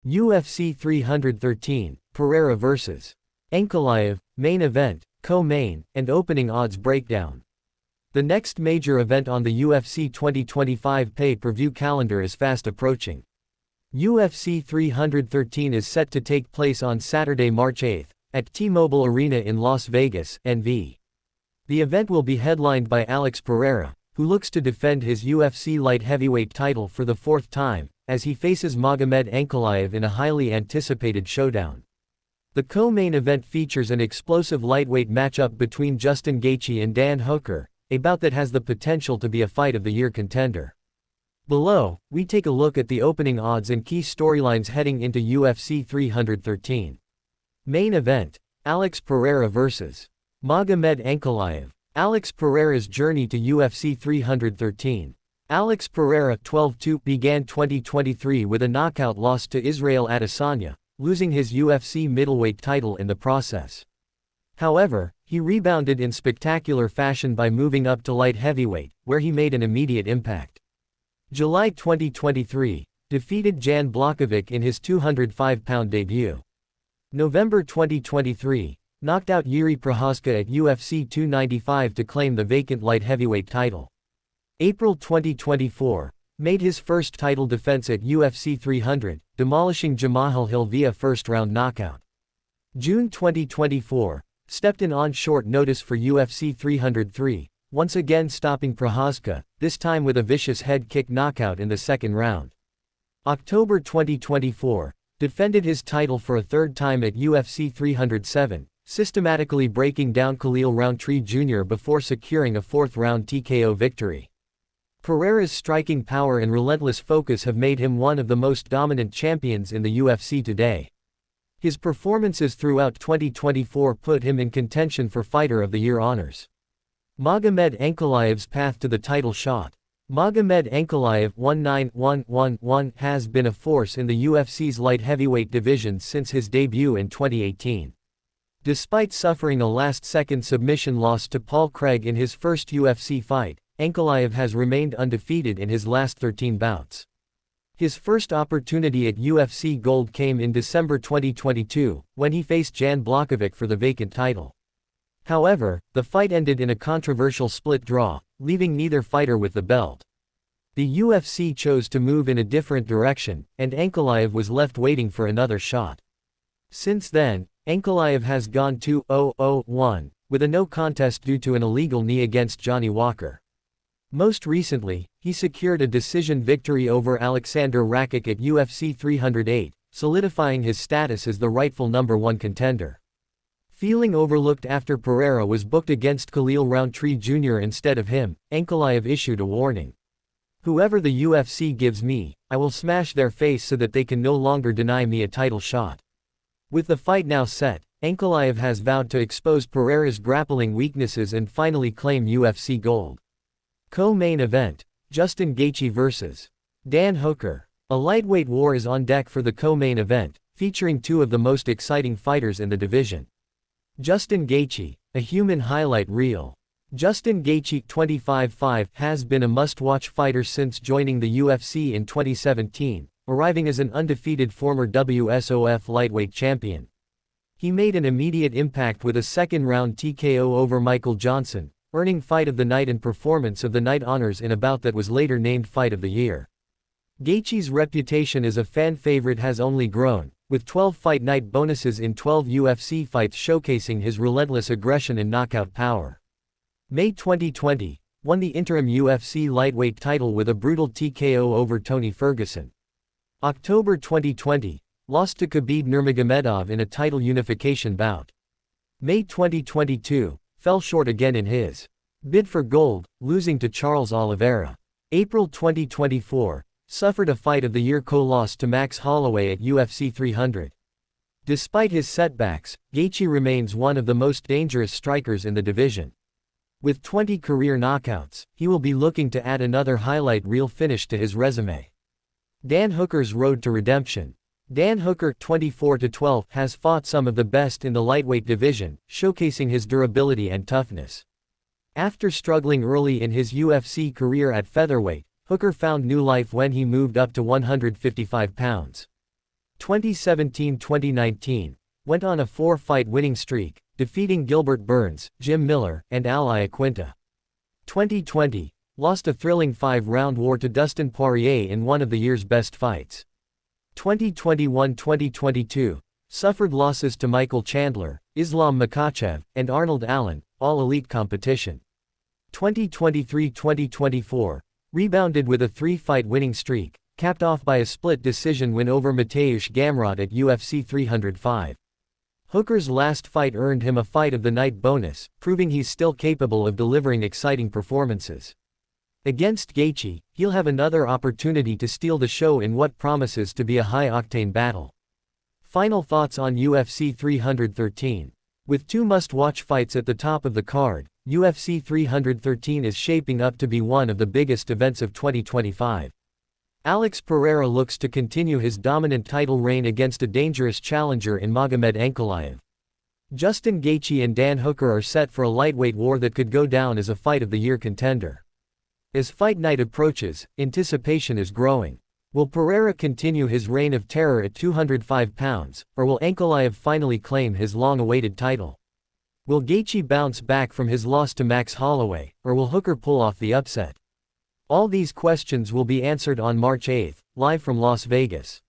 UFC 313, Pereira vs. Ankalaev, main event, co-main, and opening odds breakdown. The next major event on the UFC 2025 pay-per-view calendar is fast approaching. UFC 313 is set to take place on Saturday, March 8, at T-Mobile Arena in Las Vegas, NV. The event will be headlined by Alex Pereira, who looks to defend his UFC light heavyweight title for the fourth time, as he faces Magomed Ankalaev in a highly anticipated showdown. The co-main event features an explosive lightweight matchup between Justin Gaethje and Dan Hooker, a bout that has the potential to be a fight of the year contender. Below, we take a look at the opening odds and key storylines heading into UFC 313. Main event, Alex Pereira vs. Magomed Ankalaev. Alex Pereira's journey to UFC 313. Alex Pereira 12-2 began 2023 with a knockout loss to Israel Adesanya, losing his UFC middleweight title in the process. However, he rebounded in spectacular fashion by moving up to light heavyweight, where he made an immediate impact. July 2023, defeated Jan Blachowicz in his 205-pound debut. November 2023, knocked out Jiri Prochazka at UFC 295 to claim the vacant light heavyweight title. April 2024, made his first title defense at UFC 300, demolishing Jamahal Hill via first-round knockout. June 2024, stepped in on short notice for UFC 303, once again stopping Prochazka, this time with a vicious head kick knockout in the second round. October 2024, defended his title for a third time at UFC 307, systematically breaking down Khalil Rountree Jr. before securing a fourth-round TKO victory. Pereira's striking power and relentless focus have made him one of the most dominant champions in the UFC today. His performances throughout 2024 put him in contention for Fighter of the Year honors. Magomed Ankalaev's path to the title shot. Magomed Ankalaev 1911 has been a force in the UFC's light heavyweight division since his debut in 2018. Despite suffering a last-second submission loss to Paul Craig in his first UFC fight, Ankalaev has remained undefeated in his last 13 bouts. His first opportunity at UFC Gold came in December 2022, when he faced Jan Blachowicz for the vacant title. However, the fight ended in a controversial split draw, leaving neither fighter with the belt. The UFC chose to move in a different direction, and Ankalaev was left waiting for another shot. Since then, Ankalaev has gone 2-0-0-1, with a no contest due to an illegal knee against Johnny Walker. Most recently, he secured a decision victory over Alexander Rakic at UFC 308, solidifying his status as the rightful #1 contender. Feeling overlooked after Pereira was booked against Khalil Rountree Jr. instead of him, Ankalaev issued a warning. "Whoever the UFC gives me, I will smash their face so that they can no longer deny me a title shot." With the fight now set, Ankalaev has vowed to expose Pereira's grappling weaknesses and finally claim UFC gold. Co-main event, Justin Gaethje vs. Dan Hooker. A lightweight war is on deck for the co-main event, featuring two of the most exciting fighters in the division. Justin Gaethje, a human highlight reel. Justin Gaethje 25-5 has been a must-watch fighter since joining the UFC in 2017, arriving as an undefeated former WSOF lightweight champion. He made an immediate impact with a second-round TKO over Michael Johnson, earning Fight of the Night and Performance of the Night honors in a bout that was later named Fight of the Year. Gaethje's reputation as a fan favorite has only grown, with 12 Fight Night bonuses in 12 UFC fights showcasing his relentless aggression and knockout power. May 2020, won the interim UFC lightweight title with a brutal TKO over Tony Ferguson. October 2020, lost to Khabib Nurmagomedov in a title unification bout. May 2022, fell short again in his bid for gold, losing to Charles Oliveira. April 2024, suffered a Fight of the Year co-loss to Max Holloway at UFC 300. Despite his setbacks, Gaethje remains one of the most dangerous strikers in the division. With 20 career knockouts, he will be looking to add another highlight reel finish to his resume. Dan Hooker's road to redemption. Dan Hooker 24-12 has fought some of the best in the lightweight division, showcasing his durability and toughness. After struggling early in his UFC career at featherweight, Hooker found new life when he moved up to 155 pounds. 2017-2019, went on a 4-fight winning streak, defeating Gilbert Burns, Jim Miller, and Al Iaquinta. 2020, lost a thrilling 5-round war to Dustin Poirier in one of the year's best fights. 2021-2022, suffered losses to Michael Chandler, Islam Makhachev, and Arnold Allen, all elite competition. 2023-2024, rebounded with a 3-fight winning streak, capped off by a split decision win over Mateusz Gamrot at UFC 305. Hooker's last fight earned him a Fight of the Night bonus, proving he's still capable of delivering exciting performances. Against Gaethje, he'll have another opportunity to steal the show in what promises to be a high-octane battle. Final thoughts on UFC 313. With 2 must-watch fights at the top of the card, UFC 313 is shaping up to be one of the biggest events of 2025. Alex Pereira looks to continue his dominant title reign against a dangerous challenger in Magomed Ankalaev. Justin Gaethje and Dan Hooker are set for a lightweight war that could go down as a Fight of the Year contender. As fight night approaches, anticipation is growing. Will Pereira continue his reign of terror at 205 pounds, or will Ankalaev finally claim his long-awaited title? Will Gaethje bounce back from his loss to Max Holloway, or will Hooker pull off the upset? All these questions will be answered on March 8, live from Las Vegas.